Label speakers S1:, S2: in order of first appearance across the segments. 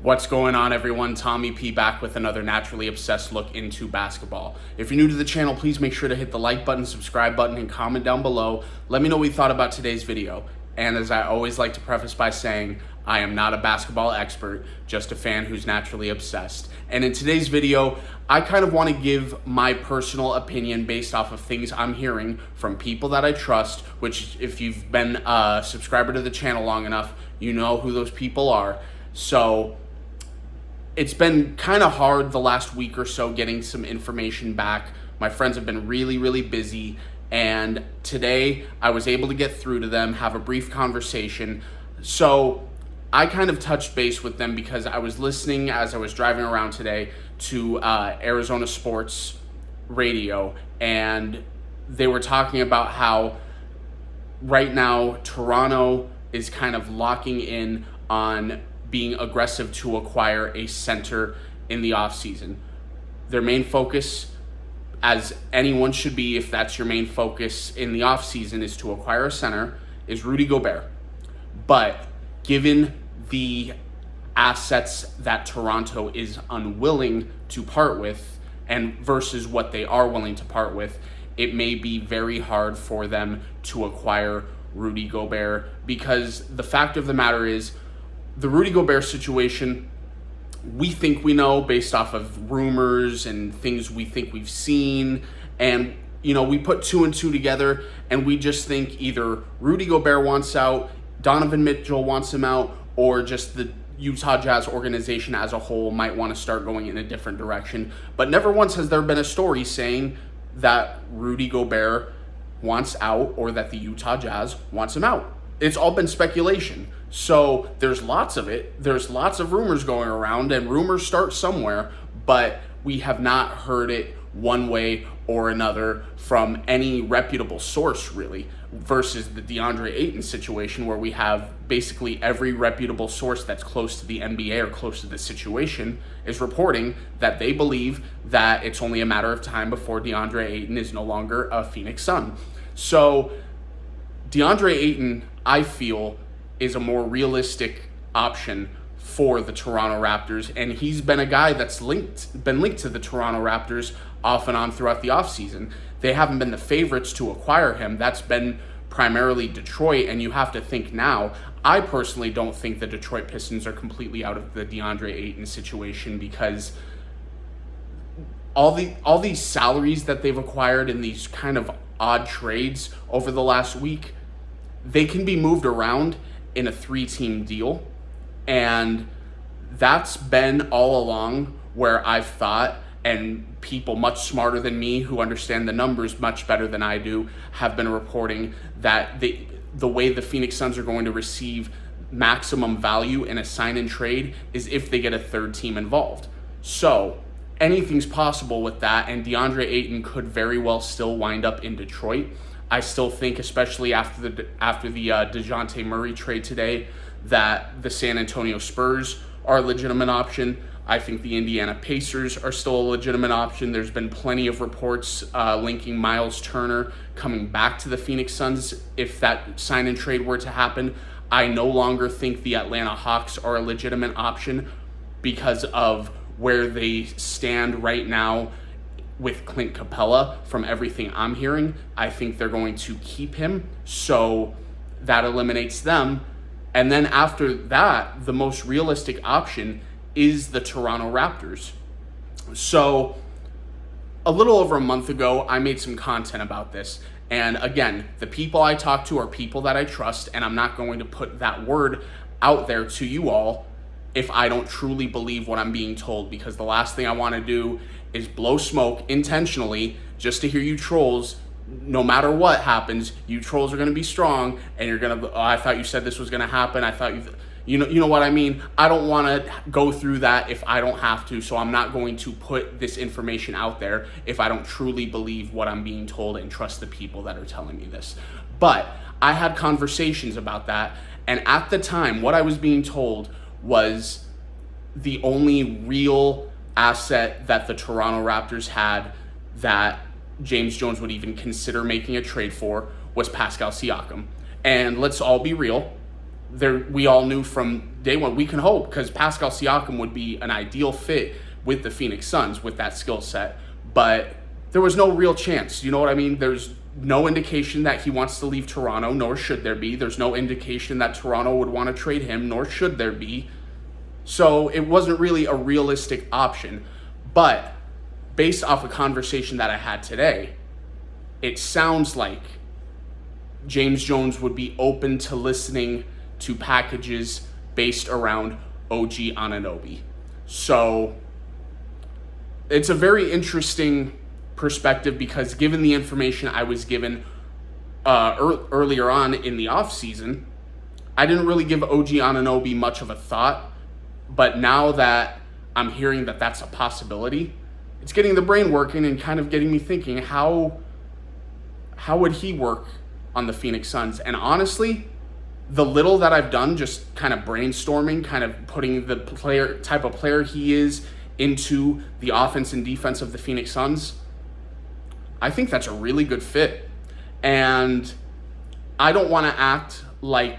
S1: What's going on, everyone? Tommy P back with another naturally obsessed look into basketball. If you're new to the channel, please make sure to hit the like button, subscribe button, and comment down below. Let me know what you thought about today's video. And as I always like to preface by saying, I am not a basketball expert, just a fan who's naturally obsessed. And in today's video, I kind of want to give my personal opinion based off of things I'm hearing from people that I trust, which if you've been a subscriber to the channel long enough, you know who those people are. So it's been kind of hard the last week or so getting some information back. My friends have been really busy, and today I was able to get through to them, have a brief conversation. So I kind of touched base with them because I was listening as I was driving around today to Arizona Sports Radio, and they were talking about how right now Toronto is kind of locking in on being aggressive to acquire a center in the offseason. Their main focus, as anyone should be if that's your main focus in the offseason, is to acquire a center, is Rudy Gobert. But given the assets that Toronto is unwilling to part with and versus what they are willing to part with, it may be very hard for them to acquire Rudy Gobert, because the fact of the matter is the Rudy Gobert situation, we think we know based off of rumors and things we think we've seen. And, you know, we put two and two together and we just think either Rudy Gobert wants out, Donovan Mitchell wants him out, or just the Utah Jazz organization as a whole might want to start going in a different direction. But never once has there been a story saying that Rudy Gobert wants out or that the Utah Jazz wants him out. It's all been speculation. So there's lots of it. There's lots of rumors going around, and rumors start somewhere, but we have not heard it one way or another from any reputable source, really, versus the Deandre Ayton situation where we have basically every reputable source that's close to the NBA or close to the situation is reporting that they believe that it's only a matter of time before Deandre Ayton is no longer a Phoenix Sun. So Deandre Ayton, I feel, is a more realistic option for the Toronto Raptors, and he's been a guy that's been linked to the Toronto Raptors off and on throughout the offseason. They haven't been the favorites to acquire him. That's been primarily Detroit, and you have to think now, I personally don't think the Detroit Pistons are completely out of the Deandre Ayton situation, because all these salaries that they've acquired in these kind of odd trades over the last week, they can be moved around in a 3-team deal. And that's been all along where I've thought, and people much smarter than me who understand the numbers much better than I do have been reporting that the way the Phoenix Suns are going to receive maximum value in a sign-and trade is if they get a third team involved. So anything's possible with that, and Deandre Ayton could very well still wind up in Detroit. I still think, especially after the DeJounte Murray trade today, that the San Antonio Spurs are a legitimate option. I think the Indiana Pacers are still a legitimate option. There's been plenty of reports linking Miles Turner coming back to the Phoenix Suns if that sign and trade were to happen. I no longer think the Atlanta Hawks are a legitimate option because of where they stand right now with Clint Capella. From everything I'm hearing, I think they're going to keep him, so that eliminates them. And then after that, the most realistic option is the Toronto Raptors. So a little over a month ago, I made some content about this. And again, the people I talk to are people that I trust, and I'm not going to put that word out there to you all if I don't truly believe what I'm being told, because the last thing I want to do is blow smoke intentionally just to hear you trolls. No matter what happens, you trolls are going to be strong, and you're going to, I thought you said this was going to happen. I thought you know what I mean? I don't want to go through that if I don't have to, so I'm not going to put this information out there if I don't truly believe what I'm being told and trust the people that are telling me this. But I had conversations about that, and at the time, what I was being told was the only real asset that the Toronto Raptors had that James Jones would even consider making a trade for was Pascal Siakam. And let's all be real. we all knew from day one, we can hope, because Pascal Siakam would be an ideal fit with the Phoenix Suns with that skill set. But there was no real chance. You know what I mean? There's no indication that he wants to leave Toronto, nor should there be. There's no indication that Toronto would want to trade him, nor should there be. So it wasn't really a realistic option. But based off a conversation that I had today, it sounds like James Jones would be open to listening to packages based around OG Anunoby. So it's a very interesting perspective, because given the information I was given earlier on in the offseason, I didn't really give OG Anunoby much of a thought. But now that I'm hearing that that's a possibility, it's getting the brain working and kind of getting me thinking, how would he work on the Phoenix Suns? And honestly, the little that I've done, just kind of brainstorming, kind of putting the type of player he is into the offense and defense of the Phoenix Suns, I think that's a really good fit. And I don't want to act like,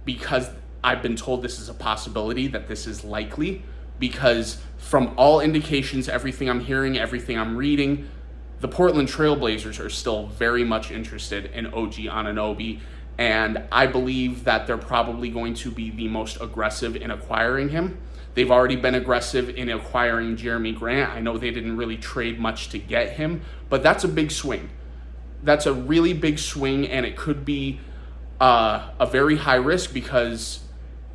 S1: because I've been told this is a possibility, that this is likely, because from all indications, everything I'm hearing, everything I'm reading, the Portland Trail Blazers are still very much interested in OG Anunoby, and I believe that they're probably going to be the most aggressive in acquiring him. They've already been aggressive in acquiring Jeremy Grant. I know they didn't really trade much to get him, but that's a big swing. That's a really big swing, and it could be a very high risk, because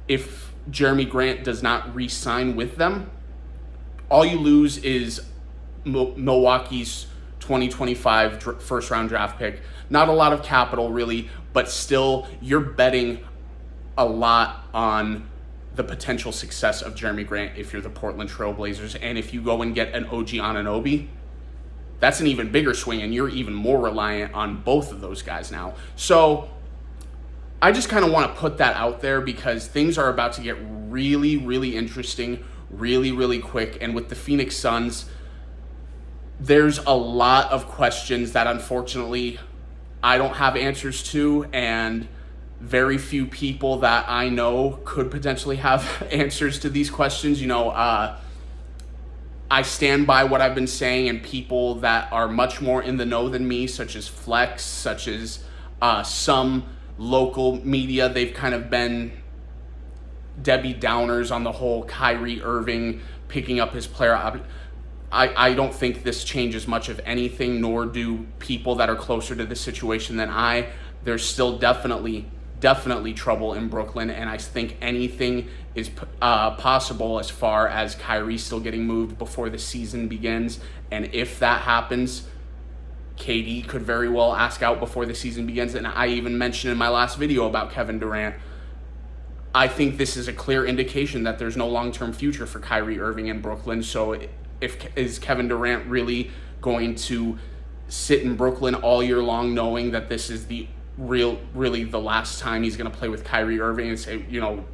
S1: if Jeremy Grant does not re-sign with them, all you lose is Milwaukee's 2025 first-round draft pick. Not a lot of capital, really, but still, you're betting a lot on the potential success of Jeremy Grant if you're the Portland Trail Blazers. And if you go and get an OG Anunoby, that's an even bigger swing, and you're even more reliant on both of those guys now. So I just kind of want to put that out there, because things are about to get really, really interesting, really, really quick. And with the Phoenix Suns, there's a lot of questions that unfortunately I don't have answers to, and very few people that I know could potentially have answers to these questions. You know, I stand by what I've been saying, and people that are much more in the know than me, such as Flex, such as some local media, they've kind of been Debbie Downers on the whole Kyrie Irving picking up his player. I don't think this changes much of anything, nor do people that are closer to this situation than I. There's still definitely trouble in Brooklyn, and I think anything is possible as far as Kyrie still getting moved before the season begins. And if that happens, KD could very well ask out before the season begins. And I even mentioned in my last video about Kevin Durant, I think this is a clear indication that there's no long-term future for Kyrie Irving in Brooklyn. So is Kevin Durant really going to sit in Brooklyn all year long, knowing that this is really the last time he's going to play with Kyrie Irving, and say, you know,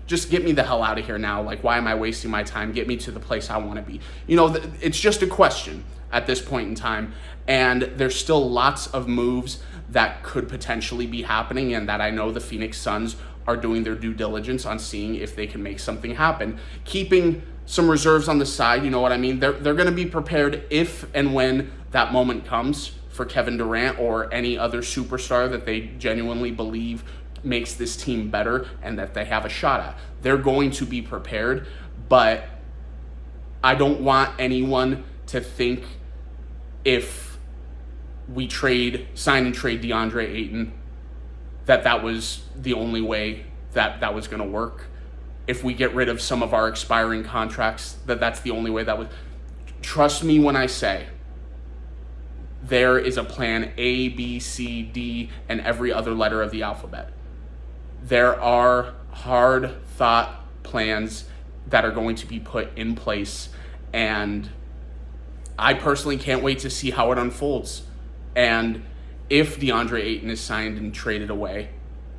S1: just get me the hell out of here now. Like, why am I wasting my time? Get me to the place I want to be. You know, it's just a question at this point in time. And there's still lots of moves that could potentially be happening, and that I know the Phoenix Suns are doing their due diligence on seeing if they can make something happen. Keeping some reserves on the side, you know what I mean? They're going to be prepared if and when that moment comes for Kevin Durant or any other superstar that they genuinely believe makes this team better and that they have a shot at. They're going to be prepared, but I don't want anyone to think if we sign and trade Deandre Ayton, that was the only way that was going to work. If we get rid of some of our expiring contracts, that's the only way that would. Trust me when I say there is a plan A, B, C, D, and every other letter of the alphabet. There are hard thought plans that are going to be put in place, and I personally can't wait to see how it unfolds. And if DeAndre Ayton is signed and traded away,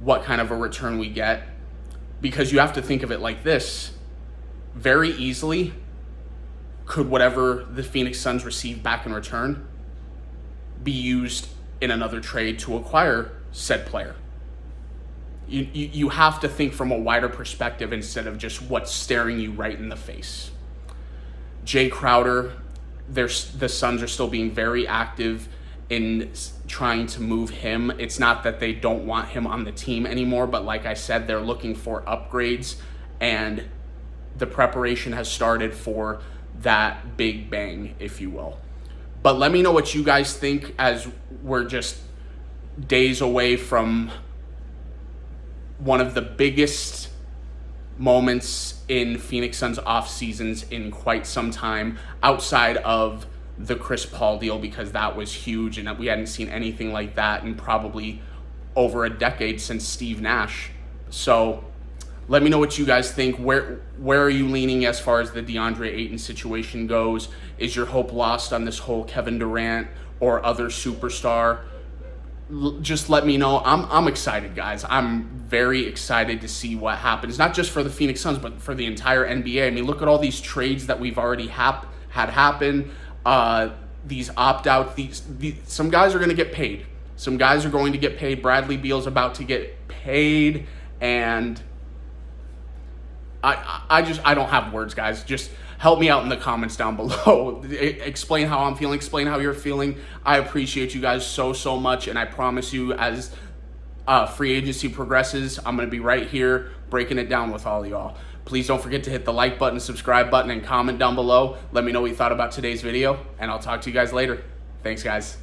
S1: what kind of a return we get. Because you have to think of it like this. Very easily, could whatever the Phoenix Suns receive back in return be used in another trade to acquire said player? You have to think from a wider perspective instead of just what's staring you right in the face. Jay Crowder, the Suns are still being very active in trying to move him. It's not that they don't want him on the team anymore, but like I said, they're looking for upgrades, and the preparation has started for that big bang, if you will. But let me know what you guys think, as we're just days away from one of the biggest moments in Phoenix Suns off seasons in quite some time, outside of the Chris Paul deal, because that was huge and we hadn't seen anything like that in probably over a decade since Steve Nash. So let me know what you guys think. Where are you leaning as far as the Deandre Ayton situation goes? Is your hope lost on this whole Kevin Durant or other superstar? Just let me know. I'm excited, guys. I'm very excited to see what happens, not just for the Phoenix Suns, but for the entire NBA. I mean, look at all these trades that we've already had happen. These opt-out, some guys are going to get paid. Some guys are going to get paid. Bradley Beal's about to get paid, and I don't have words, guys. Just help me out in the comments down below. Explain how I'm feeling. Explain how you're feeling. I appreciate you guys so much, and I promise you, as free agency progresses, I'm going to be right here breaking it down with all of y'all. Please don't forget to hit the like button, subscribe button, and comment down below. Let me know what you thought about today's video, and I'll talk to you guys later. Thanks, guys.